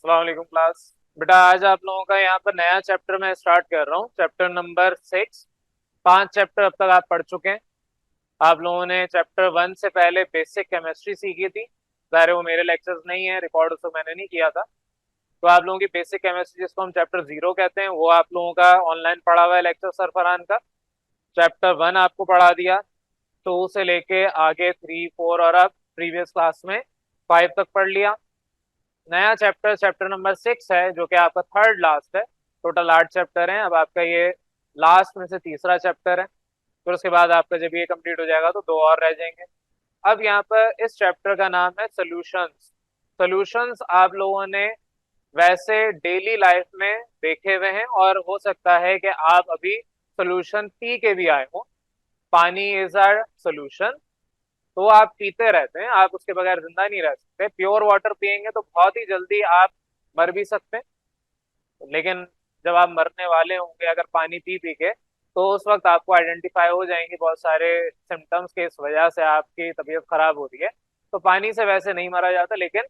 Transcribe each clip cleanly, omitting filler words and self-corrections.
अस्सलाम वालेकुम क्लास। बेटा आज आप लोगों का यहाँ पर नया चैप्टर मैं स्टार्ट कर रहा हूँ, चैप्टर नंबर 6। 5 चैप्टर अब तक आप पढ़ चुके हैं। आप लोगों ने चैप्टर 1 से पहले बेसिक केमिस्ट्री सीखी थी। ज़ाहिर है वो मेरे लेक्चर्स नहीं है, रिकॉर्ड उसको मैंने नहीं किया था। तो आप लोगों की बेसिक केमिस्ट्री जिसको हम चैप्टर 0 कहते हैं वो आप लोगों का ऑनलाइन पढ़ा हुआ है लेक्चर सरफरान का। चैप्टर 1 आपको पढ़ा दिया, 2 से लेके आगे 3, 4 और अब प्रीवियस क्लास में 5 तक पढ़ लिया। नया चैप्टर चैप्टर नंबर 6 है जो कि आपका थर्ड लास्ट है। टोटल 8 चैप्टर हैं, अब आपका ये लास्ट में से तीसरा चैप्टर है। फिर उसके बाद आपका जब ये कंप्लीट हो जाएगा तो 2 और रह जाएंगे। अब यहाँ पर इस चैप्टर का नाम है सॉल्यूशंस। सॉल्यूशंस आप लोगों ने वैसे डेली लाइफ में देखे हुए हैं और हो सकता है कि आप अभी सॉल्यूशन पी के भी आए हो। पानी इज आर सॉल्यूशन। तो आप पीते रहते हैं, आप उसके बगैर जिंदा नहीं रह सकते। प्योर वाटर पियेंगे तो बहुत ही जल्दी आप मर भी सकते हैं, लेकिन जब आप मरने वाले होंगे अगर पानी पी पी के, तो उस वक्त आपको आइडेंटिफाई हो जाएंगे बहुत सारे सिम्टम्स के, इस वजह से आपकी तबीयत खराब हो रही है। तो पानी से वैसे नहीं मरा जाता, लेकिन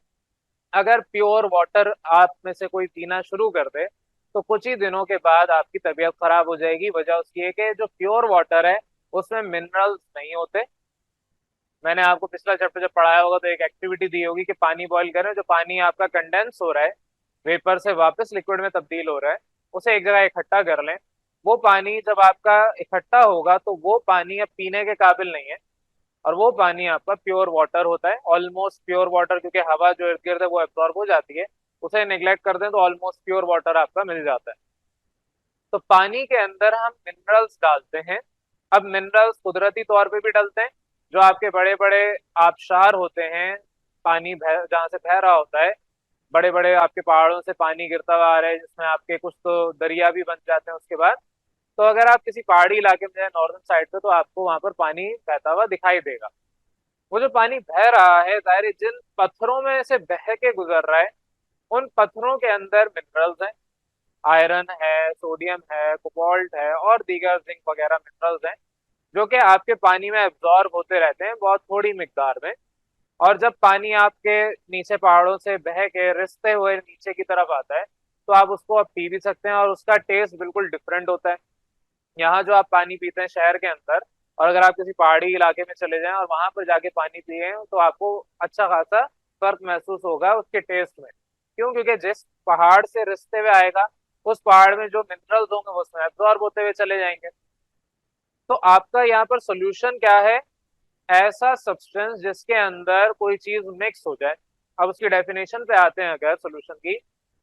अगर प्योर वाटर आप में से कोई पीना शुरू कर दे तो कुछ ही दिनों के बाद आपकी तबीयत खराब हो जाएगी। वजह उसकी है कि जो प्योर वाटर है उसमें मिनरल्स नहीं होते। मैंने आपको पिछला चैप्टर जब पढ़ाया होगा तो एक एक्टिविटी दी होगी कि पानी बॉईल करें, जो पानी आपका कंडेंस हो रहा है, वेपर से वापस लिक्विड में तब्दील हो रहा है, उसे एक जगह इकट्ठा कर लें। वो पानी जब आपका इकट्ठा होगा तो वो पानी अब पीने के काबिल नहीं है, और वो पानी आपका प्योर वाटर होता है, ऑलमोस्ट प्योर वाटर, क्योंकि हवा जो इर्द गिर्द है वो एब्जॉर्ब हो जाती है। उसे निगलेक्ट कर दें तो ऑलमोस्ट प्योर वाटर आपका मिल जाता है। तो पानी के अंदर हम मिनरल्स डालते हैं। अब मिनरल्स कुदरती तौर पे भी डलते हैं, जो आपके बड़े बड़े आबशार होते हैं, पानी जहाँ से बह रहा होता है, बड़े बड़े आपके पहाड़ों से पानी गिरता हुआ आ रहा है, जिसमें आपके कुछ तो दरिया भी बन जाते हैं उसके बाद। तो अगर आप किसी पहाड़ी इलाके में जाए नॉर्दर्न साइड पे, तो आपको वहां पर पानी बहता हुआ दिखाई देगा। वो जो पानी बह रहा है, जाहिर है जिन पत्थरों में से बह के गुजर रहा है, उन पत्थरों के अंदर मिनरल्स हैं। आयरन है, सोडियम है, कोबाल्ट है और दीगर जिंक वगैरह मिनरल्स हैं, जो कि आपके पानी में एब्जॉर्ब होते रहते हैं बहुत थोड़ी मिकदार में। और जब पानी आपके नीचे पहाड़ों से बह के रिसते हुए नीचे की तरफ आता है, तो आप उसको अब पी भी सकते हैं, और उसका टेस्ट बिल्कुल डिफरेंट होता है। यहाँ जो आप पानी पीते हैं शहर के अंदर, और अगर आप किसी पहाड़ी इलाके में चले जाएं और वहां पर जाके पानी पिए, तो आपको अच्छा खासा फर्क महसूस होगा उसके टेस्ट में। क्यों? क्योंकि जिस पहाड़ से रिसते हुए आएगा, उस पहाड़ में जो मिनरल्स होंगे वो उसमें एब्जॉर्ब होते हुए चले जाएंगे। तो आपका यहाँ पर सोल्यूशन क्या है? ऐसा सब्सटेंस जिसके अंदर कोई चीज मिक्स हो जाए। अब उसकी डेफिनेशन पे आते हैं अगर सोल्यूशन की,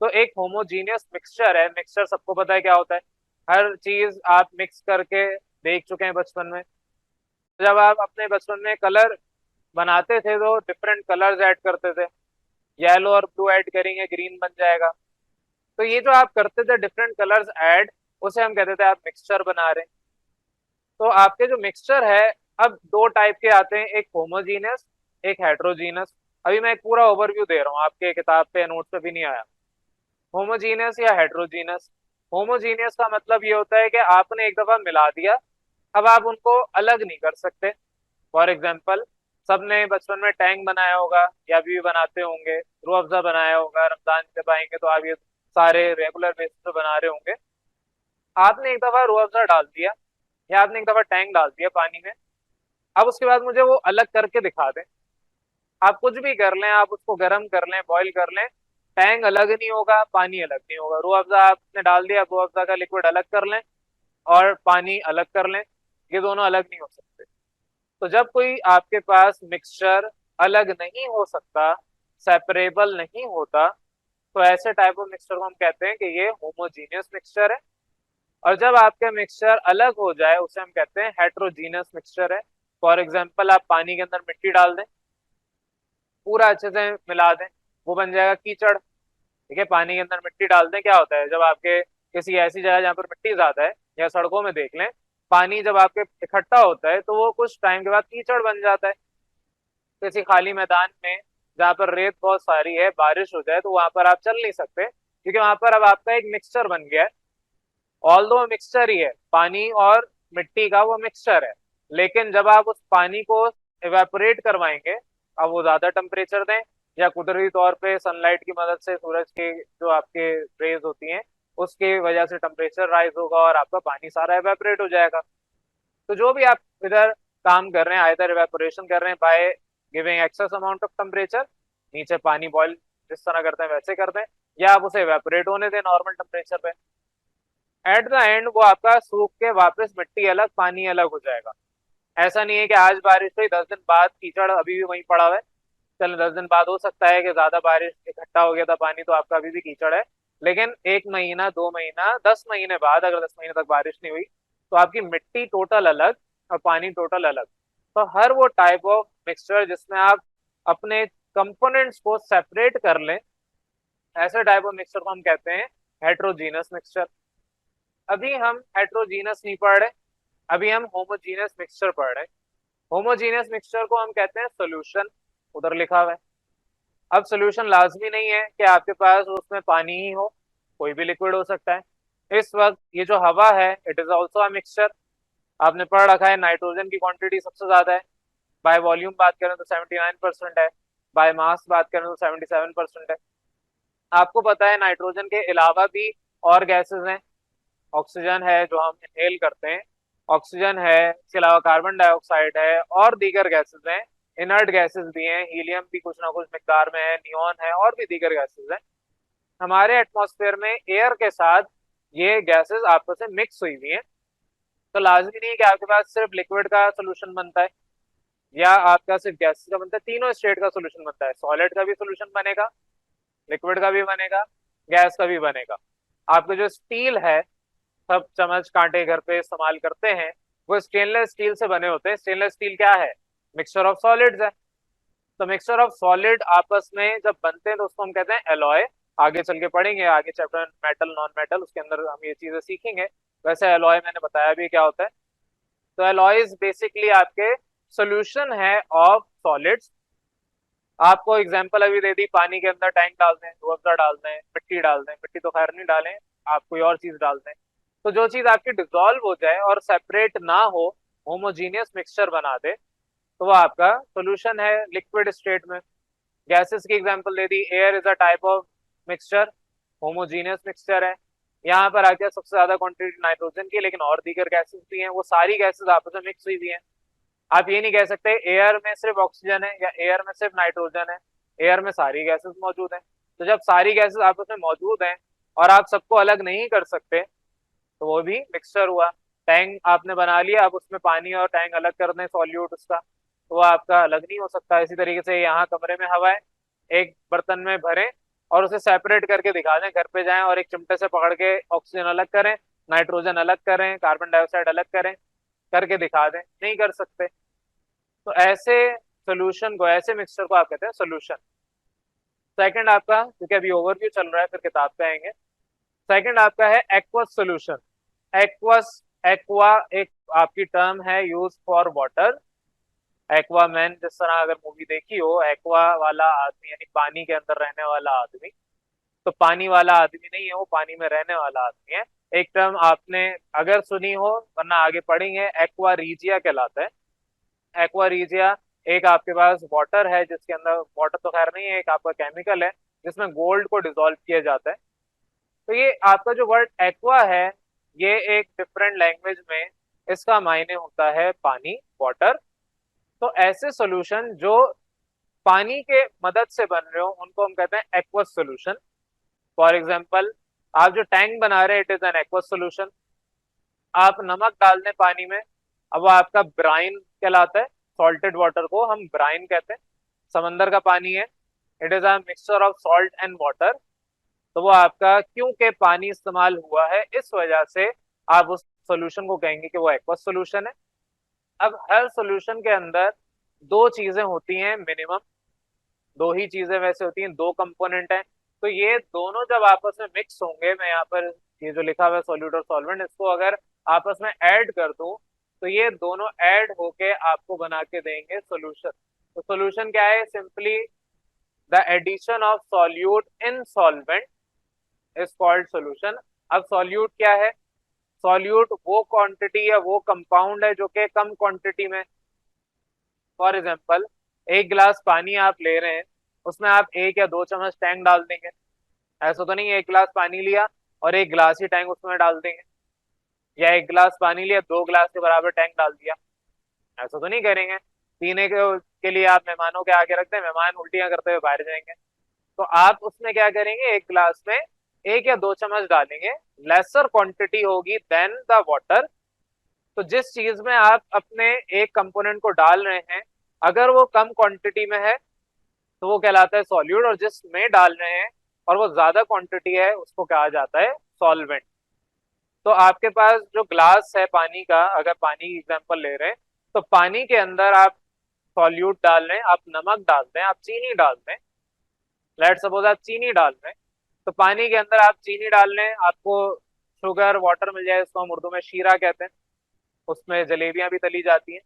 तो एक होमोजीनियस मिक्सचर है। मिक्सचर सबको पता है क्या होता है। हर चीज आप मिक्स करके देख चुके हैं बचपन में। जब आप अपने बचपन में कलर बनाते थे तो डिफरेंट कलर्स ऐड करते थे। येलो और ब्लू ऐड करेंगे, ग्रीन बन जाएगा। तो ये जो आप करते थे डिफरेंट कलर्स ऐड, उसे हम कहते थे आप मिक्सचर बना रहे हैं। तो आपके जो मिक्सचर है, अब 2 टाइप के आते हैं, एक होमोजीनस, एक हेट्रोजीनस। अभी मैं एक पूरा ओवरव्यू दे रहा हूँ, आपके किताब पे नोट्स पे भी नहीं आया। होमोजीनस या हेट्रोजीनस। होमोजीनियस का मतलब ये होता है कि आपने एक दफा मिला दिया, अब आप उनको अलग नहीं कर सकते। फॉर एग्जाम्पल, सबने बचपन में टैंक बनाया होगा या अभी भी बनाते होंगे, रूह अफ़ज़ा बनाया होगा। रमजान जब आएंगे तो आप ये सारे रेगुलर बेसिस पे बना रहे होंगे। आपने एक दफा रूह अफ़ज़ा डाल दिया या आपने एक दफा टैंक डाल दिया पानी में। अब उसके बाद मुझे वो अलग करके दिखा दें। आप कुछ भी कर लें, आप उसको गर्म कर लें, बॉईल कर लें, टैंक अलग नहीं होगा, पानी अलग नहीं होगा। रूह अफ़ज़ा आपने डाल दिया, रूह अफ़ज़ा का लिक्विड अलग कर लें और पानी अलग कर लें, ये दोनों अलग नहीं हो सकते। तो जब कोई आपके पास मिक्सचर अलग नहीं हो सकता, सेपरेबल नहीं होता, तो ऐसे टाइप ऑफ मिक्सचर को हम कहते हैं कि ये होमोजीनियस मिक्सचर है। और जब आपका मिक्सचर अलग हो जाए उसे हम कहते हैं हेट्रोजीनियस मिक्सचर है। फॉर एग्जाम्पल, आप पानी के अंदर मिट्टी डाल दें, पूरा अच्छे से मिला दें, वो बन जाएगा कीचड़। ठीक है, पानी के अंदर मिट्टी डाल दें, क्या होता है जब आपके किसी ऐसी जगह जहाँ पर मिट्टी ज्यादा है, या सड़कों में देख लें, पानी जब आपके इकट्ठा होता है तो वो कुछ टाइम के बाद कीचड़ बन जाता है। किसी खाली मैदान में जहाँ पर रेत बहुत सारी है, बारिश हो जाए तो वहां पर आप चल नहीं सकते, क्योंकि वहां पर अब आपका एक मिक्सचर बन गया है। ऑल दो मिक्सचर ही है, पानी और मिट्टी का वो मिक्सचर है, लेकिन जब आप उस पानी को इवेपोरेट करवाएंगे, अब वो ज्यादा टेम्परेचर दें या कुदरती तौर पे सनलाइट की मदद से, सूरज के जो आपके रेज होती हैं उसके वजह से टेम्परेचर राइज होगा और आपका पानी सारा एवेपोरेट हो जाएगा। तो जो भी आप इधर काम कर रहे हैं, आइदर इवेपोरेशन कर रहे हैं by giving excess amount of temperature, नीचे पानी बॉईल जिस तरह करते हैं वैसे करते हैं, या आप उसे इवेपोरेट होने दें नॉर्मल टेम्परेचर पे, एट द एंड वो आपका सूख के वापस मिट्टी अलग पानी अलग हो जाएगा। ऐसा नहीं है कि आज बारिश हुई 10 दिन बाद कीचड़ अभी भी वहीं पड़ा हुआ है। चलो 10 दिन बाद हो सकता है कि ज्यादा बारिश इकट्ठा हो गया था पानी तो आपका अभी भी कीचड़ है, लेकिन 1 महीना 2 महीना 10 महीने बाद अगर 10 महीने तक बारिश नहीं हुई तो आपकी मिट्टी टोटल अलग और पानी टोटल अलग। तो हर वो टाइप ऑफ मिक्सचर जिसमें आप अपने कंपोनेंट्स को सेपरेट कर लें, ऐसे टाइप ऑफ मिक्सचर को हम कहते हैं हेट्रोजीनस मिक्सचर। अभी हम हेट्रोजीनस नहीं पढ़ रहे, अभी हम होमोजीनस मिक्सचर पढ़ रहे हैं। होमोजीनियस मिक्सचर को हम कहते हैं सोल्यूशन, उधर लिखा हुआ है। अब सोल्यूशन लाजमी नहीं है कि आपके पास उसमें पानी ही हो, कोई भी लिक्विड हो सकता है। इस वक्त ये जो हवा है it is also a mixture. आपने पढ़ रखा है नाइट्रोजन की क्वांटिटी सबसे ज्यादा है, बाय वॉल्यूम बात करें तो 79% है, बाय मास बात करें तो 77% है। आपको पता है नाइट्रोजन के अलावा भी और गैसेस हैं, ऑक्सीजन है जो हम इनहेल करते हैं, ऑक्सीजन है, इसके अलावा कार्बन डाइऑक्साइड है और दीगर गैसेस हैं, इनर्ट गैसेस भी हैं, हीलियम भी कुछ ना कुछ मिकदार में है, नियॉन है और भी दीगर गैसेस हैं। हमारे एटमॉस्फेयर में एयर के साथ ये गैसेस आपस में मिक्स हुई हुई हैं। तो लाजमी नहीं है कि आपके पास सिर्फ लिक्विड का सोल्यूशन बनता है या आपका सिर्फ गैसेस का बनता है, तीनों स्टेट का सोल्यूशन बनता है। सॉलिड का भी सोल्यूशन बनेगा, लिक्विड का भी बनेगा, गैस का भी बनेगा। आपका जो स्टील है, सब चम्मच कांटे घर पे इस्तेमाल करते हैं, वो स्टेनलेस स्टील से बने होते हैं। स्टेनलेस स्टील क्या है? मिक्सचर ऑफ सॉलिड्स है। तो मिक्सचर ऑफ सॉलिड आपस में जब बनते हैं तो उसको हम कहते हैं एलॉय। आगे चल के पढ़ेंगे, आगे चैप्टर मेटल नॉन मेटल उसके अंदर हम ये चीजें सीखेंगे। वैसे एलॉय मैंने बताया भी क्या होता है। तो एलॉयज बेसिकली आपके सोल्यूशन है ऑफ सॉलिड्स। आपको एग्जांपल अभी दे दी, पानी के अंदर टैंक डाल दें, रूह अफ़ज़ा डाल दें, मिट्टी डाल दें, मिट्टी तो खैर नहीं डालें, आप कोई और चीज डाल दें। तो जो चीज आपकी डिसॉल्व हो जाए और सेपरेट ना हो, होमोजीनियस मिक्सचर बना दे, तो वो आपका सोल्यूशन है लिक्विड स्टेट में। गैसेस की example they the, air is a type of mixture, homogeneous mixture है। यहाँ पर आके सबसे ज्यादा क्वांटिटी नाइट्रोजन की, लेकिन और दीगर गैसेस भी हैं, वो सारी गैसेस आपस में मिक्स हुई हुई हैं। आप ये नहीं कह सकते एयर में सिर्फ ऑक्सीजन है या एयर में सिर्फ नाइट्रोजन है, एयर में सारी गैसेस मौजूद हैं। तो जब सारी गैसेस आपस में मौजूद हैं और आप सबको अलग नहीं कर सकते तो वो भी मिक्सचर हुआ। टैंक आपने बना लिया, अब उसमें पानी और टैंक अलग कर दें सॉल्यूट उसका, तो वो आपका अलग नहीं हो सकता। इसी तरीके से यहाँ कमरे में हवा है, एक बर्तन में भरें और उसे सेपरेट करके दिखा दें, घर पे जाएं और एक चिमटे से पकड़ के ऑक्सीजन अलग करें, नाइट्रोजन अलग करें, कार्बन डाइऑक्साइड अलग करें, करके दिखा दें, नहीं कर सकते। तो ऐसे सोल्यूशन को, ऐसे मिक्सचर को आप कहते हैं सोल्यूशन। सेकंड आपका, क्योंकि अभी ओवरव्यू चल रहा है फिर किताब पे आएंगे, सेकंड आपका है एक्वस सोल्यूशन। एक्वस, एक्वा एक आपकी टर्म है यूज फॉर वाटर। एक्वामैन जिस तरह अगर मूवी देखी हो, एक्वा वाला आदमी यानी पानी के अंदर रहने वाला आदमी, तो पानी वाला आदमी नहीं है, वो पानी में रहने वाला आदमी है। एक टर्म आपने अगर सुनी हो, वरना आगे पढ़ेंगे, एक्वा रीजिया कहलाता है। एक्वा रीजिया एक आपके पास वाटर है जिसके अंदर, वाटर तो खैर नहीं है, एक आपका केमिकल है जिसमें गोल्ड को डिसॉल्व किया जाता है। तो ये आपका जो वर्ड एक्वा है, ये एक डिफरेंट लैंग्वेज में इसका मायने होता है पानी, वाटर। तो ऐसे सॉल्यूशन जो पानी के मदद से बन रहे हो उनको हम कहते हैं एक्वस सॉल्यूशन। फॉर एग्जांपल, आप जो टैंक बना रहे हैं it is an aqueous solution. आप नमक डाल दें पानी में, अब वो आपका ब्राइन कहलाता है। सॉल्टेड वाटर को हम ब्राइन कहते हैं, समंदर का पानी है, it is a mixture of salt and water. तो वो आपका, क्योंकि पानी इस्तेमाल हुआ है इस वजह से आप उस सॉल्यूशन को कहेंगे कि वो एक्वस सॉल्यूशन है। अब हर सॉल्यूशन के अंदर दो चीजें होती हैं मिनिमम, दो ही चीजें वैसे होती हैं, दो कंपोनेंट हैं। तो ये दोनों जब आपस में मिक्स होंगे, मैं यहाँ पर ये जो लिखा हुआ है सॉल्यूट और सॉल्वेंट, इसको अगर आपस में ऐड कर दूं तो ये दोनों ऐड होके आपको बना के देंगे सॉल्यूशन। तो सॉल्यूशन क्या है? Simply the addition of solute in solvent is called solution. अब सॉल्यूट क्या है? सॉल्यूट वो क्वांटिटी या वो कंपाउंड है जो कि कम क्वांटिटी में, फॉर एग्जांपल एक गिलास पानी आप ले रहे हैं, उसमें आप 1 या 2 चम्मच टैंक डाल देंगे। ऐसा तो नहीं है 1 गिलास पानी लिया और 1 गिलास ही टैंक उसमें डाल देंगे, या 1 गिलास पानी लिया 2 गिलास के बराबर टैंक डाल दिया, ऐसा तो नहीं करेंगे। पीने के लिए आप मेहमानों के आगे रखते हैं, मेहमान उल्टियां करते हुए बाहर जाएंगे, तो आप उसमें क्या करेंगे, 1 गिलास में 1 या 2 चम्मच डालेंगे, लेसर क्वांटिटी होगी देन द वाटर। तो जिस चीज में आप अपने एक कंपोनेंट को डाल रहे हैं, अगर वो कम क्वांटिटी में है तो वो कहलाता है सॉल्यूट, और जिसमें डाल रहे हैं और वो ज्यादा क्वांटिटी है उसको कहा जाता है सॉल्वेंट। तो आपके पास जो ग्लास है पानी का, अगर पानी की एग्जांपल ले रहे हैं, तो पानी के अंदर आप सॉल्यूट डाल रहे हैं, आप नमक डाल रहे हैं, आप चीनी डाल रहे हैं। लेट सपोज आप चीनी डाल रहे हैं, तो पानी के अंदर आप चीनी डाल रहे हैं, आपको शुगर वाटर मिल जाए, इसको हम उर्दू में शीरा कहते हैं, उसमें जलेबियां भी तली जाती हैं।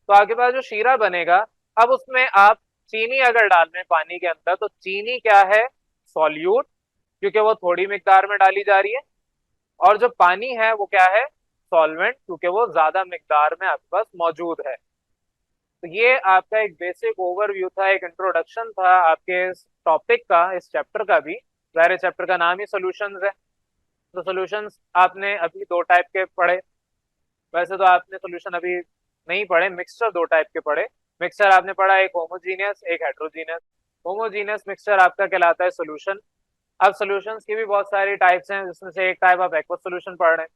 तो आपके पास जो शीरा बनेगा, अब उसमें आप चीनी अगर डाल रहे हैं पानी के अंदर, तो चीनी क्या है, सॉल्यूट, क्योंकि वो थोड़ी मिकदार में डाली जा रही है। और जो पानी है वो क्या है, सॉल्वेंट, क्योंकि वो ज्यादा मिकदार में आपके पास मौजूद है। तो ये आपका एक बेसिक ओवरव्यू था, एक इंट्रोडक्शन था आपके इस टॉपिक का, इस चैप्टर का भी। ज़ाहिर है चैप्टर का नाम ही सॉल्यूशंस है, तो सॉल्यूशंस आपने अभी 2 टाइप के पढ़े। वैसे तो आपने सॉल्यूशन अभी नहीं पढ़े, मिक्सचर 2 टाइप के पढ़े। मिक्सचर आपने पढ़ा एक होमोजीनियस, एक हेट्रोजीनियस। होमोजीनियस मिक्सचर आपका कहलाता है सॉल्यूशन। अब सॉल्यूशंस की भी बहुत सारी टाइप्स हैं, जिसमें से एक टाइप आप एक्वस सॉल्यूशन पढ़ रहे हैं।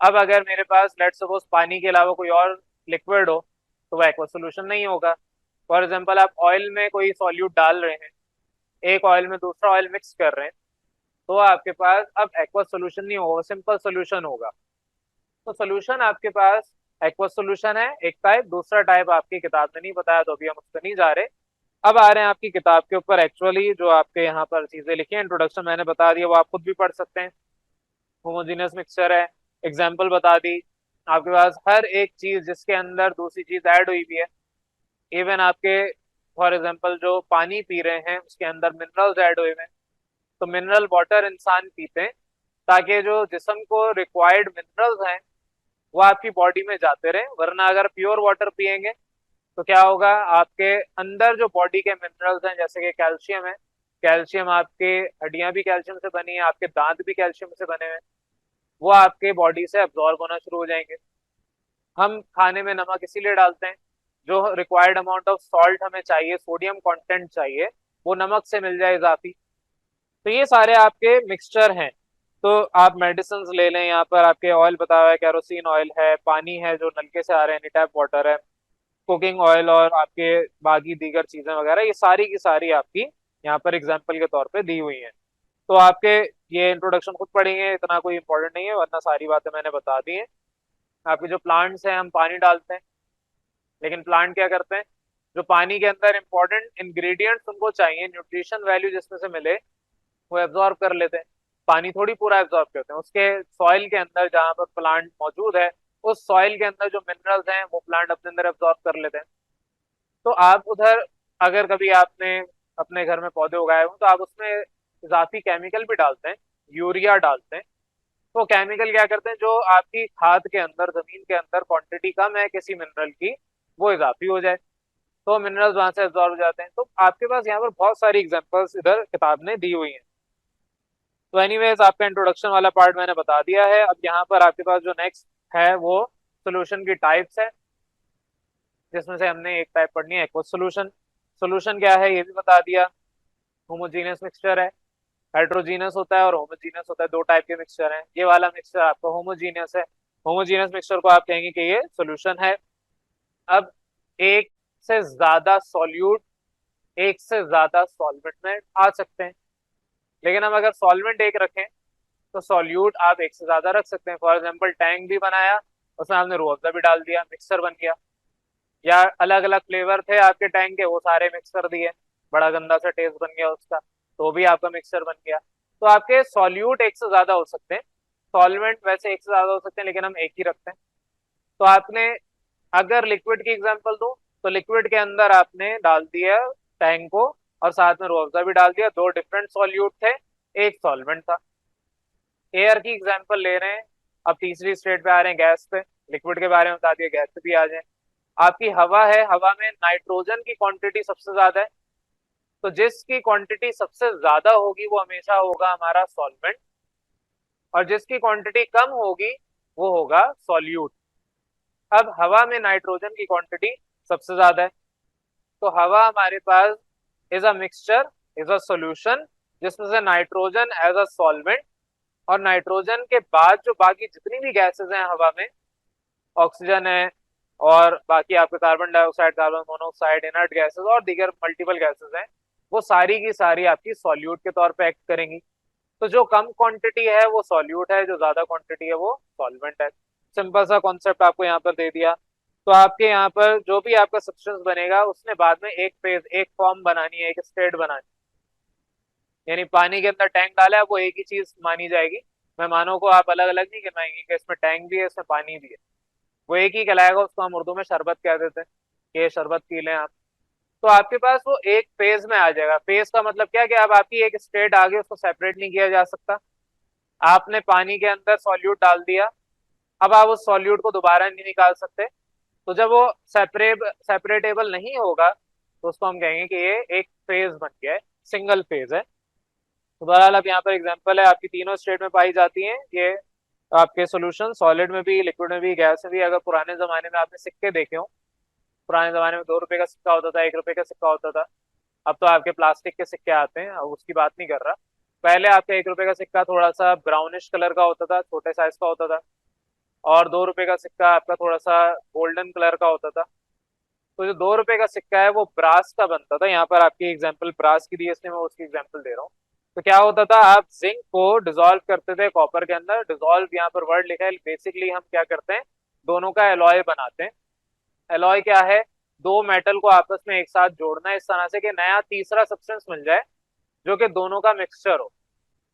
अब अगर मेरे पास लेट्स सपोज पानी के अलावा कोई और लिक्विड हो, तो वह एक्वस सॉल्यूशन नहीं होगा। फॉर एग्जांपल आप ऑयल में कोई सॉल्यूट डाल रहे हैं, एक ऑयल में दूसरा ऑयल मिक्स कर रहे हैं, तो आपके पास अब एक्वस सॉल्यूशन नहीं होगा, सिंपल सॉल्यूशन होगा। तो सॉल्यूशन आपके पास एक्वस सॉल्यूशन है एक टाइप, दूसरा टाइप आपकी किताब में नहीं बताया, तो अभी हम उस पर नहीं जा रहे। अब आ रहे हैं आपकी किताब के ऊपर, एक्चुअली जो आपके यहाँ पर चीजें लिखी हैं, इंट्रोडक्शन मैंने बता दिया, वो आप खुद भी पढ़ सकते हैं। होमोजेनियस मिक्सचर है, एग्जाम्पल बता दी। आपके पास हर एक चीज जिसके अंदर दूसरी चीज ऐड हुई भी है, इवन आपके फॉर एग्जाम्पल जो पानी पी रहे हैं उसके अंदर मिनरल्स ऐड हुए हैं, तो मिनरल वाटर इंसान पीते हैं ताकि जो जिस्म को रिक्वायर्ड मिनरल्स हैं वो आपकी बॉडी में जाते रहे। वरना अगर प्योर वाटर पिएंगे तो क्या होगा, आपके अंदर जो बॉडी के मिनरल्स हैं, जैसे कि कैल्शियम है, कैल्शियम आपके हड्डियां भी कैल्शियम से बनी है, आपके दांत भी कैल्शियम से बने हुए हैं, वो आपके बॉडी से अब्जॉर्ब होना शुरू हो जाएंगे। हम खाने में नमक इसीलिए डालते हैं, जो रिक्वायर्ड अमाउंट ऑफ सॉल्ट हमें चाहिए, सोडियम कंटेंट चाहिए, वो नमक से मिल जाए इजाफी। तो ये सारे आपके मिक्सचर हैं। तो आप मेडिसिन ले लें, यहाँ पर आपके ऑयल बताया हुआ है, केरोसिन ऑयल है, पानी है जो नलके से आ रहे हैं, नीटैप वाटर है, कुकिंग ऑयल, और आपके बाकी दीगर चीजें वगैरह, ये सारी की सारी आपकी यहाँ पर एग्जाम्पल के तौर पे दी हुई हैं। तो आपके ये इंट्रोडक्शन खुद पढ़ेंगे, इतना कोई इंपॉर्टेंट नहीं है, वरना सारी बातें मैंने बता दी हैं। आपके जो प्लांट्स हैं हम पानी डालते हैं, लेकिन प्लांट क्या करते हैं, जो पानी के अंदर इंपॉर्टेंट इंग्रेडिएंट्स उनको चाहिए, न्यूट्रिशन वैल्यू जिसमें से मिले, वो एब्जॉर्ब कर लेते हैं। पानी थोड़ी पूरा एब्जॉर्ब करते हैं, उसके सॉइल के अंदर जहाँ पर प्लांट मौजूद है, उस सॉइल के अंदर जो मिनरल्स हैं वो प्लांट अपने अंदर एब्जॉर्ब कर लेते हैं। तो आप उधर अगर कभी आपने अपने घर में पौधे उगाए हों, तो आप उसमें इजाफी केमिकल भी डालते हैं, यूरिया डालते हैं। तो केमिकल क्या करते हैं, जो आपकी खाद के अंदर, जमीन के अंदर क्वांटिटी कम है किसी मिनरल की, वो इजाफी हो जाए, तो मिनरल्स वहां से एब्जॉर्ब हो जाते हैं। तो आपके पास यहाँ पर बहुत सारी एग्जांपल्स इधर किताब ने दी हुई हैं। तो एनीवेज आपका इंट्रोडक्शन वाला पार्ट मैंने बता दिया है। अब यहाँ पर आपके पास जो नेक्स्ट है वो सोल्यूशन की टाइप्स है, जिसमें से हमने एक टाइप पढ़नी है एक्वस सोल्यूशन। सोल्यूशन क्या है ये भी बता दिया। होमोजीनियस मिक्सचर है, हेट्रोजीनियस होता है और होमोजीनियस होता है, 2 टाइप के मिक्सचर हैं। ये वाला मिक्सचर आपका होमोजीनियस है, होमोजीनियस मिक्सचर को आप कहेंगे कि ये सोल्यूशन है। अब एक से ज्यादा सॉल्यूट, एक से ज्यादा सॉल्वेंट में आ सकते हैं, लेकिन हम अगर सॉल्वेंट एक रखें तो सॉल्यूट आप एक से ज्यादा रख सकते हैं। फॉर एग्जाम्पल टैंक भी बनाया, उसमें आपने रूह अफ़ज़ा भी डाल दिया, मिक्सर बन गया। या अलग अलग फ्लेवर थे आपके टैंक के, वो सारे मिक्स कर दिए, बड़ा गंदा सा टेस्ट बन गया उसका, तो भी आपका मिक्सर बन गया। तो आपके सॉल्यूट एक से ज्यादा हो सकते हैं, सॉल्वेंट वैसे एक से ज्यादा हो सकते हैं, लेकिन हम एक ही रखते हैं। तो आपने अगर लिक्विड की एग्जांपल दूं, तो लिक्विड के अंदर आपने डाल दिया टैंक को, और साथ में रूह अफ़ज़ा भी डाल दिया, 2 डिफरेंट सॉल्यूट थे, एक सॉल्वेंट था। एयर की एग्जांपल ले रहे हैं, अब तीसरी स्टेट पे आ रहे हैं, गैस पे। लिक्विड के बारे में बता दिया, गैस पे भी आ जाए। आपकी हवा है, हवा में नाइट्रोजन की क्वांटिटी सबसे ज्यादा है, तो जिसकी क्वांटिटी सबसे ज्यादा होगी वो हमेशा होगा हमारा सॉल्वेंट, और जिसकी क्वांटिटी कम होगी वो होगा सॉल्यूट। अब हवा में नाइट्रोजन की क्वांटिटी सबसे ज्यादा है, तो हवा हमारे पास is a mixture, is a solution, जिसमें से नाइट्रोजन एज अ सॉल्वेंट, और नाइट्रोजन के बाद जो बाकी जितनी भी गैसेस हैं हवा में, ऑक्सीजन है और बाकी आपके carbon dioxide, carbon monoxide, inert gases और दीगर मल्टीपल गैसेस हैं, वो सारी की सारी आपकी सॉल्यूट के तौर पे एक्ट करेंगी। तो जो कम क्वांटिटी है वो सॉल्यूट है, जो ज्यादा क्वांटिटी है वो सॉल्वेंट है। सिंपल सा कॉन्सेप्ट आपको यहाँ पर दे दिया। तो आपके यहाँ पर जो भी आपका सब्सटेंस बनेगा उसने बाद में एक फेज, एक फॉर्म बनानी है, एक स्टेट बनानी है। यानी पानी के अंदर टैंक डाला है वो एक ही चीज मानी जाएगी, मेहमानों को आप अलग अलग नहीं गिनवाएंगे कि इसमें टैंक भी है इसमें पानी भी है, वो एक ही कहलाएगा। उसको हम उर्दू में शरबत कह देते हैं कि ये शरबत पी लें आप। तो आपके पास वो एक फेज में आ जाएगा। फेज का मतलब क्या, कि अब आपकी एक स्टेट आ गई, उसको सेपरेट नहीं किया जा सकता। आपने पानी के अंदर सॉल्यूट डाल दिया, अब आप उस सॉल्यूट को दोबारा नहीं निकाल सकते। तो जब वो सेपरेटेबल नहीं होगा तो उसको हम कहेंगे कि ये एक फेज बन गया है, सिंगल फेज है। तो बहरहाल अब यहाँ पर एग्जांपल है, आपकी तीनों स्टेट में पाई जाती हैं ये आपके सॉल्यूशन, सॉलिड में भी, लिक्विड में भी, गैस में भी। अगर पुराने जमाने में आपने सिक्के देखे हो, पुराने जमाने में 2 रुपए का सिक्का होता था, 1 रुपए का सिक्का होता था, अब तो आपके प्लास्टिक के सिक्के आते हैं, अब उसकी बात नहीं कर रहा। पहले आपका 1 रुपए का सिक्का थोड़ा सा ब्राउनिश कलर का होता था, छोटे साइज का होता था, और 2 रुपए का सिक्का आपका थोड़ा सा गोल्डन कलर का होता था। तो जो 2 रुपए का सिक्का है वो ब्रास का बनता था। यहाँ पर आपकी एग्जाम्पल ब्रास की दी है, इसलिए मैं उसकी एग्जाम्पल दे रहा हूँ। तो क्या होता था, आप जिंक को डिसॉल्व करते थे कॉपर के अंदर। डिसॉल्व यहाँ पर वर्ड लिखा है, बेसिकली हम क्या करते हैं, दोनों का एलॉय बनाते हैं। एलॉय क्या है, दो मेटल को आपस में एक साथ जोड़ना है इस तरह से कि नया तीसरा सब्सटेंस मिल जाए जो कि दोनों का मिक्सचर हो।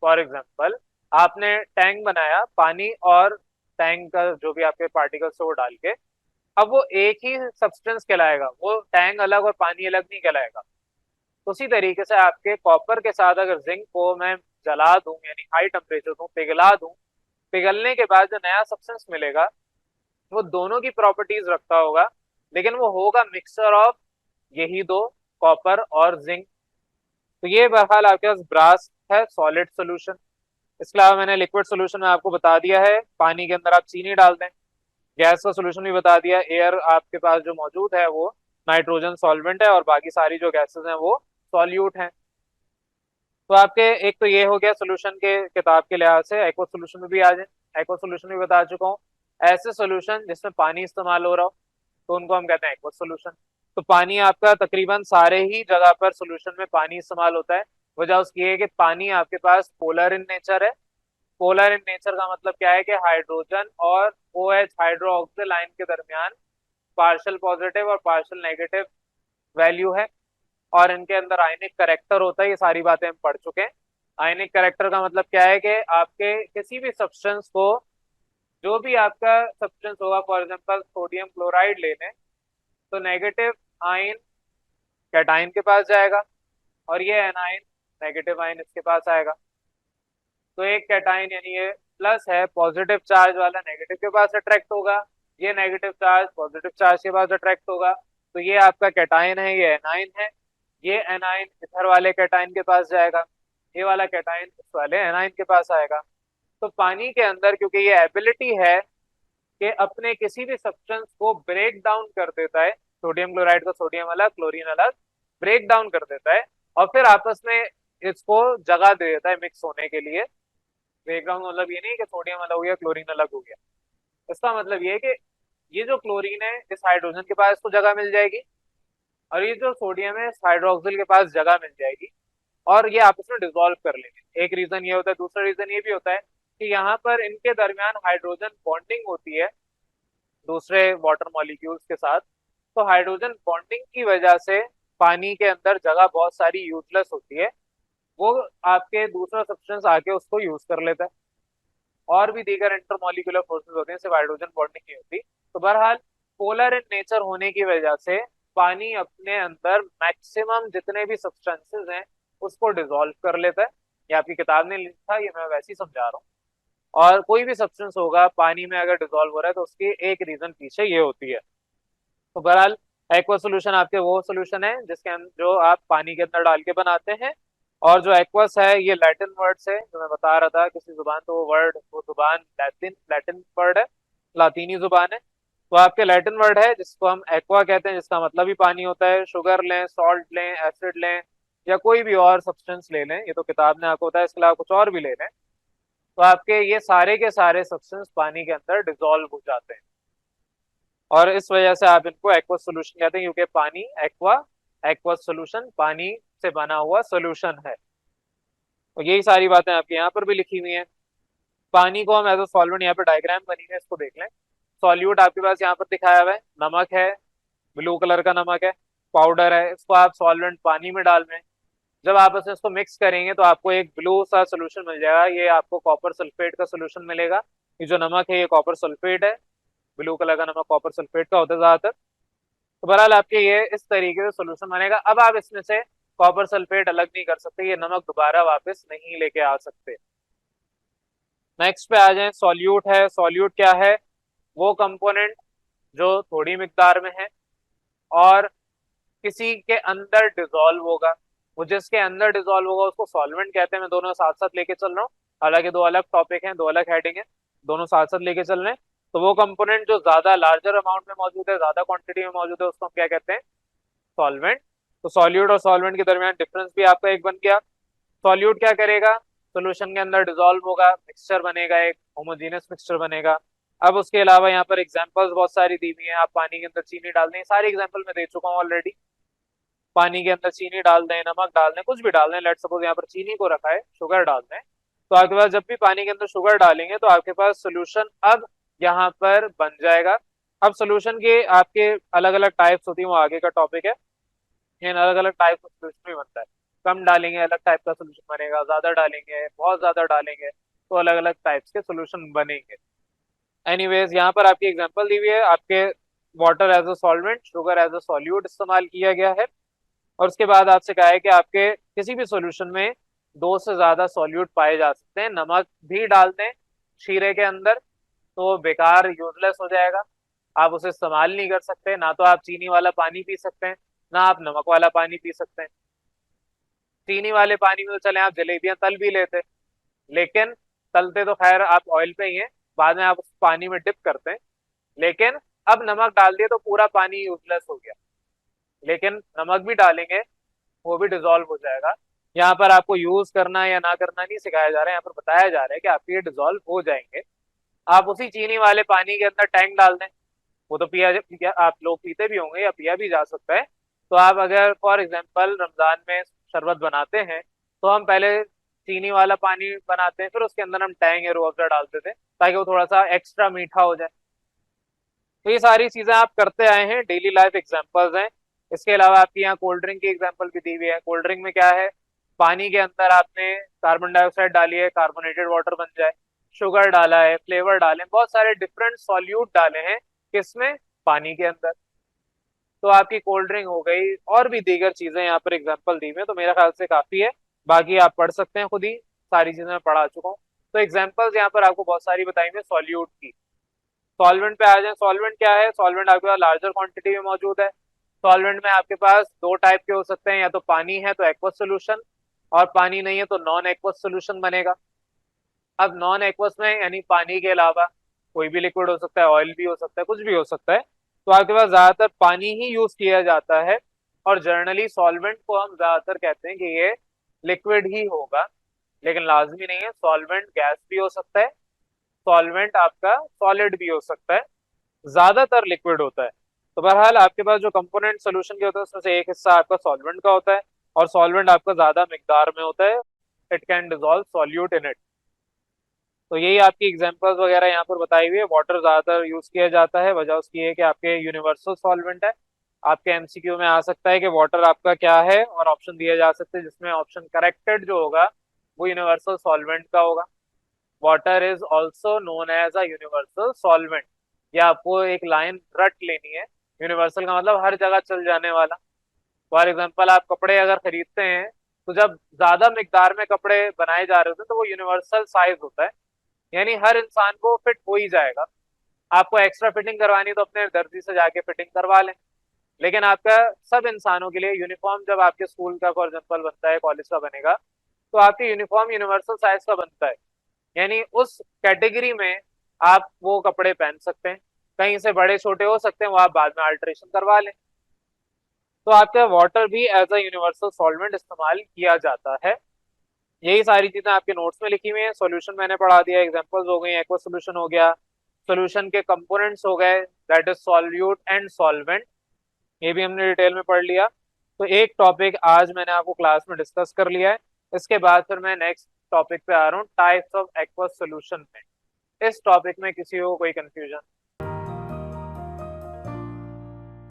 फॉर एग्जाम्पल, आपने टैंक बनाया, पानी और टैंक का जो भी आपके पार्टिकल्स है वो डाल के, अब वो एक ही सब्सटेंस कहलाएगा, वो टैंक अलग और पानी अलग नहीं कहलाएगा। उसी तरीके से आपके कॉपर के साथ अगर जिंक को मैं जला दूं, यानी हाई टेम्परेचर दूं, पिघला दूं, पिघलने के बाद जो नया सब्सटेंस मिलेगा वो दोनों की प्रॉपर्टीज रखता होगा, लेकिन वो होगा मिक्सचर ऑफ यही दो, कॉपर और जिंक। तो ये बहरहाल आपके पास ब्रास है, सॉलिड सोल्यूशन। इसके अलावा मैंने लिक्विड सोल्यूशन में आपको बता दिया है, पानी के अंदर आप चीनी डाल दें। गैस का सोल्यूशन भी बता दिया, एयर आपके पास जो मौजूद है वो नाइट्रोजन सॉल्वेंट है और बाकी सारी जो गैसेस हैं वो सॉल्यूट हैं। तो आपके एक तो ये हो गया सोल्यूशन के किताब के लिहाज से। एक्वा सोल्यूशन में भी आ जाए, एक्वा सोल्यूशन भी बता चुका हूँ। ऐसे सोल्यूशन जिसमें पानी इस्तेमाल हो रहा हो तो उनको हम कहते हैं एक्वा सोल्यूशन। तो पानी आपका तकरीबन सारे ही जगह पर सोल्यूशन में पानी इस्तेमाल होता है। वजह उसकी है कि पानी आपके पास पोलर इन नेचर है। पोलर इन नेचर का मतलब क्या है कि हाइड्रोजन और ओ एच, हाइड्रो ऑक्सिल आयन के दरमियान पार्शियल पॉजिटिव और पार्शियल नेगेटिव वैल्यू है, और इनके अंदर आयनिक करेक्टर होता है। ये सारी बातें हम पढ़ चुके हैं। आयनिक करेक्टर का मतलब क्या है कि आपके किसी भी सब्सटेंस को, जो भी आपका सब्सटेंस होगा, फॉर एग्जांपल सोडियम क्लोराइड ले लें, तो नेगेटिव आयन कैटायन के पास जाएगा और ये एनायन नेगेटिव आयन इसके पास आएगा। तो एक कैटायन यानी ये प्लस है, पॉजिटिव चार्ज वाला नेगेटिव के पास अट्रैक्ट होगा, ये नेगेटिव चार्ज पॉजिटिव चार्ज के पास अट्रैक्ट होगा। तो ये आपका कैटायन है, ये एनायन है। ये एनायन इधर वाले कैटायन के पास जाएगा, ये वाला कैटायन इस वाले एनायन के पास आएगा। तो पानी के अंदर क्योंकि ये एबिलिटी है कि अपने किसी भी सब्सटेंस को ब्रेक डाउन कर देता है, सोडियम क्लोराइड का सोडियम अलग, क्लोरीन अलग, ब्रेक डाउन कर देता है और फिर आपस में इसको जगह दे देता है मिक्स होने के लिए। ब्रेक डाउन मतलब ये नहीं कि सोडियम अलग हो गया, क्लोरीन अलग हो गया। इसका मतलब ये है कि ये जो क्लोरीन है इस हाइड्रोजन के पास इसको जगह मिल जाएगी, और ये जो सोडियम है इस हाइड्रोक्सिल के पास जगह मिल जाएगी, और ये आपस में डिसॉल्व कर लेंगे। एक रीजन ये होता है। दूसरा रीजन ये भी होता है कि यहाँ पर इनके दरमियान हाइड्रोजन बॉन्डिंग होती है दूसरे वाटर मॉलिक्यूल्स के साथ। तो हाइड्रोजन बॉन्डिंग की वजह से पानी के अंदर जगह बहुत सारी यूजलेस होती है, वो आपके दूसरा सब्सटेंस आके उसको यूज कर लेता है। और भी दीगर इंटरमॉलिक्यूलर फोर्सेस होते हैं, सिर्फ हाइड्रोजन बॉन्डिंग नहीं होती। तो बहरहाल पोलर इन नेचर होने की वजह से पानी अपने अंदर मैक्सिमम जितने भी सब्सटेंसेस हैं उसको डिसॉल्व कर लेता है। ये आपकी किताब ने लिखा, ये मैं वैसे ही समझा रहा हूँ। और कोई भी सब्सटेंस होगा पानी में अगर डिसॉल्व हो रहा है तो उसकी एक रीजन पीछे ये होती है। तो बहरहाल एक्वा सोल्यूशन आपके वो सोल्यूशन है जो आप पानी के अंदर डाल के बनाते हैं। और जो एक्वस है ये लैटिन वर्ड से, जो मैं बता रहा था किसी जुबान, तो वो जुबान लैटिन लैटिन वर्ड है, लातीनी जुबान है। तो आपके लैटिन वर्ड है जिसको हम एक्वा कहते हैं, जिसका मतलब ही पानी होता है। शुगर लें, सॉल्ट लें, एसिड लें, या कोई भी और सब्सटेंस ले लें, ये तो किताब ने आपको बताया, इसके अलावा कुछ और भी ले लें, तो आपके ये सारे के सारे सब्सटेंस पानी के अंदर डिजोल्व हो जाते हैं। और इस वजह से आप इनको एक्वस सोल्यूशन कहते हैं, क्योंकि पानी एक्वा, एक्वस सोल्यूशन पानी से बना हुआ सोल्यूशन है। और यही सारी बातें आपके यहाँ पर भी लिखी हुई हैं। पानी को हम एज अ सॉल्वेंट, यहाँ पे डायग्राम बनी है, इसको देख लें। सॉल्यूट आपके पास यहाँ पर दिखाया हुआ है, नमक है, ब्लू कलर का नमक है, पाउडर है, इसको आप सॉल्वेंट पानी में डाल रहे हैं। जब आप इसको मिक्स करेंगे तो आपको एक ब्लू सा सोल्यूशन मिल जाएगा, ये आपको कॉपर सल्फेट का सोल्यूशन मिलेगा। ये जो नमक है ये कॉपर सल्फेट है, ब्लू कलर का नमक कॉपर सल्फेट का होता है ज्यादातर। तो बहरहाल आपके ये इस तरीके से सोल्यूशन बनेगा। अब आप इसमें से कॉपर सल्फेट अलग नहीं कर सकते, ये नमक दोबारा वापस नहीं लेके आ सकते। नेक्स्ट पे आ जाए, सॉल्यूट है। सॉल्यूट क्या है? वो कंपोनेंट जो थोड़ी मिकदार में है और किसी के अंदर डिजोल्व होगा। वो जिसके अंदर डिजोल्व होगा उसको सॉल्वेंट कहते हैं। मैं दोनों साथ साथ लेके चल रहा हूँ, हालांकि दो अलग टॉपिक हैं, दो अलग हेडिंग है, दोनों साथ साथ लेके चल रहे हैं। तो वो कंपोनेंट जो ज्यादा लार्जर अमाउंट में मौजूद है, ज्यादा क्वांटिटी में मौजूद है, उसको हम क्या कहते हैं? सॉल्वेंट। तो सॉल्यूट और सॉल्वेंट के दरमियान डिफरेंस भी आपका एक बन गया। सॉल्यूट क्या करेगा? सोल्यूशन के अंदर डिजोल्व होगा, मिक्सचर बनेगा, एक होमोजेनियस मिक्सचर बनेगा। अब उसके अलावा यहाँ पर एग्जांपल्स बहुत सारी दी हुई हैं। आप पानी के अंदर चीनी डाल दें, सारी एग्जांपल मैं दे चुका हूँ ऑलरेडी। पानी के अंदर चीनी डाल दें, नमक डाल दें, कुछ भी डाल दें, लेट सपोज यहाँ पर चीनी को रखा है, शुगर डाल दें, तो आपके पास जब भी पानी के अंदर शुगर डालेंगे तो आपके पास सोल्यूशन अब यहाँ पर बन जाएगा। अब सोल्यूशन के आपके अलग अलग टाइप्स होती है, वो आगे का टॉपिक है। इन अलग अलग टाइप का सोल्यूशन भी बनता है। कम डालेंगे अलग टाइप का सोल्यूशन बनेगा, ज्यादा डालेंगे, बहुत ज्यादा डालेंगे, तो अलग अलग टाइप्स के सोल्यूशन बनेंगे। एनीवेज यहाँ पर आपकी एग्जांपल दी हुई है, आपके water as a solvent, sugar as a solute इस्तेमाल किया गया है। और उसके बाद आपसे कहा है कि आपके किसी भी सॉल्यूशन में दो से ज्यादा सॉल्यूट पाए जा सकते हैं। नमक भी डाल दें शीरे के अंदर तो बेकार, यूजलेस हो जाएगा, आप उसे इस्तेमाल नहीं कर सकते। ना तो आप चीनी वाला पानी पी सकते हैं, ना आप नमक वाला पानी पी सकते हैं। चीनी वाले पानी में तो चले आप जलेबियां तल भी लेते, लेकिन तलते तो खैर आप ऑयल पे ही हैं, बाद में आप उस पानी में डिप करते हैं। लेकिन अब नमक डाल दिया तो पूरा पानी यूजलेस हो गया। लेकिन नमक भी डालेंगे, वो भी डिजोल्व हो जाएगा। यहाँ पर आपको यूज करना या ना करना नहीं सिखाया जा रहा है, यहाँ पर बताया जा रहा है कि आपके ये डिजोल्व हो जाएंगे। आप उसी चीनी वाले पानी के अंदर टैंक डाल दें, वो तो आप लोग पीते भी होंगे या पिया भी जा सकता है। तो आप अगर फॉर एग्जाम्पल रमजान में शरबत बनाते हैं, तो हम पहले चीनी वाला पानी बनाते हैं, फिर उसके अंदर हम टैंग या रूह अफ़ज़ा डालते थे ताकि वो थोड़ा सा एक्स्ट्रा मीठा हो जाए। तो ये सारी चीजें आप करते आए हैं, डेली लाइफ एग्जांपल्स हैं। इसके अलावा आपकी यहाँ कोल्ड ड्रिंक की एग्जांपल भी दी हुई है। कोल्ड ड्रिंक में क्या है? पानी के अंदर आपने कार्बन डाइऑक्साइड डाली है, कार्बोनेटेड वाटर बन जाए, शुगर डाला है, फ्लेवर डाले, बहुत सारे डिफरेंट सॉल्यूट डाले हैं, किसमें? पानी के अंदर। तो आपकी कोल्ड ड्रिंक हो गई, और भी दीगर चीजें यहाँ पर एग्जाम्पल दी हुई है। तो मेरा ख्याल से काफी है, बाकी आप पढ़ सकते हैं खुद ही, सारी चीजें मैं पढ़ा चुका हूँ। तो एग्जाम्पल्स यहाँ पर आपको बहुत सारी बताई हुई सॉल्यूट की। सॉल्वेंट पे आ जाए, सॉल्वेंट क्या है? सॉल्वेंट आपके पास लार्जर क्वांटिटी में मौजूद है। सॉल्वेंट में आपके पास दो टाइप के हो सकते हैं, या तो पानी है तो एक्वस सोल्यूशन, और पानी नहीं है तो नॉन एक्वस सोल्यूशन बनेगा। अब नॉन एक्वस में यानी पानी के अलावा कोई भी लिक्विड हो सकता है, ऑयल भी हो सकता है, कुछ भी हो सकता है। तो आपके पास ज्यादातर पानी ही यूज किया जाता है, और जनरली सॉल्वेंट को हम ज्यादातर कहते हैं कि ये लिक्विड ही होगा, लेकिन लाजमी नहीं है। सॉल्वेंट गैस भी हो सकता है, सॉल्वेंट आपका सॉलिड भी हो सकता है, ज्यादातर लिक्विड होता है। तो बहरहाल आपके पास जो कंपोनेंट सोल्यूशन के होते हैं उसमें से एक हिस्सा आपका सॉल्वेंट का होता है, और सॉल्वेंट आपका ज्यादा मिकदार में होता है। It can dissolve solute in it. तो यही आपकी एग्जांपल्स वगैरह यहाँ पर बताई हुई है। वाटर ज्यादातर यूज किया जाता है, वजह उसकी है कि आपके यूनिवर्सल सॉल्वेंट है। आपके एमसीक्यू में आ सकता है कि वाटर आपका क्या है, और ऑप्शन दिए जा सकते हैं जिसमें ऑप्शन करेक्टेड जो होगा वो यूनिवर्सल सॉल्वेंट का होगा। Water is also known as a universal solvent. या आपको एक लाइन रट लेनी है, यूनिवर्सल का मतलब हर जगह चल जाने वाला। फॉर एग्जाम्पल आप कपड़े अगर खरीदते हैं, तो जब ज्यादा मिकदार में कपड़े बनाए जा रहे होते हैं तो वो यूनिवर्सल साइज होता है, यानी हर इंसान को फिट हो ही जाएगा। आपको एक्स्ट्रा फिटिंग करवानी तो अपने दर्जी से जाके फिटिंग करवा लें, लेकिन आपका सब इंसानों के लिए यूनिफॉर्म जब आपके स्कूल का फॉर एग्जाम्पल बनता है, कॉलेज का बनेगा, तो आपकी यूनिफॉर्म यूनिवर्सल साइज का बनता है, यानी उस कैटेगरी में आप वो कपड़े पहन सकते हैं। कहीं से बड़े छोटे हो सकते हैं, वो आप बाद में अल्ट्रेशन करवा लें। तो आपका वाटर भी एज अ यूनिवर्सल सॉल्वेंट इस्तेमाल किया जाता है। यही सारी चीजें आपके नोट्स में लिखी हुई हैं। सॉल्यूशन मैंने पढ़ा दिया, एग्जांपल्स हो गई, एक्वा सोल्यूशन हो गया, सॉल्यूशन के कंपोनेंट्स हो गए, that is solute and solvent, ये भी हमने डिटेल में पढ़ लिया। तो एक टॉपिक आज मैंने आपको क्लास में डिस्कस कर लिया है। इसके बाद फिर मैं नेक्स्ट टॉपिक पे आ रहा हूँ, टाइप्स ऑफ एक्वा सोल्यूशन में। इस टॉपिक में किसी को कोई कंफ्यूजन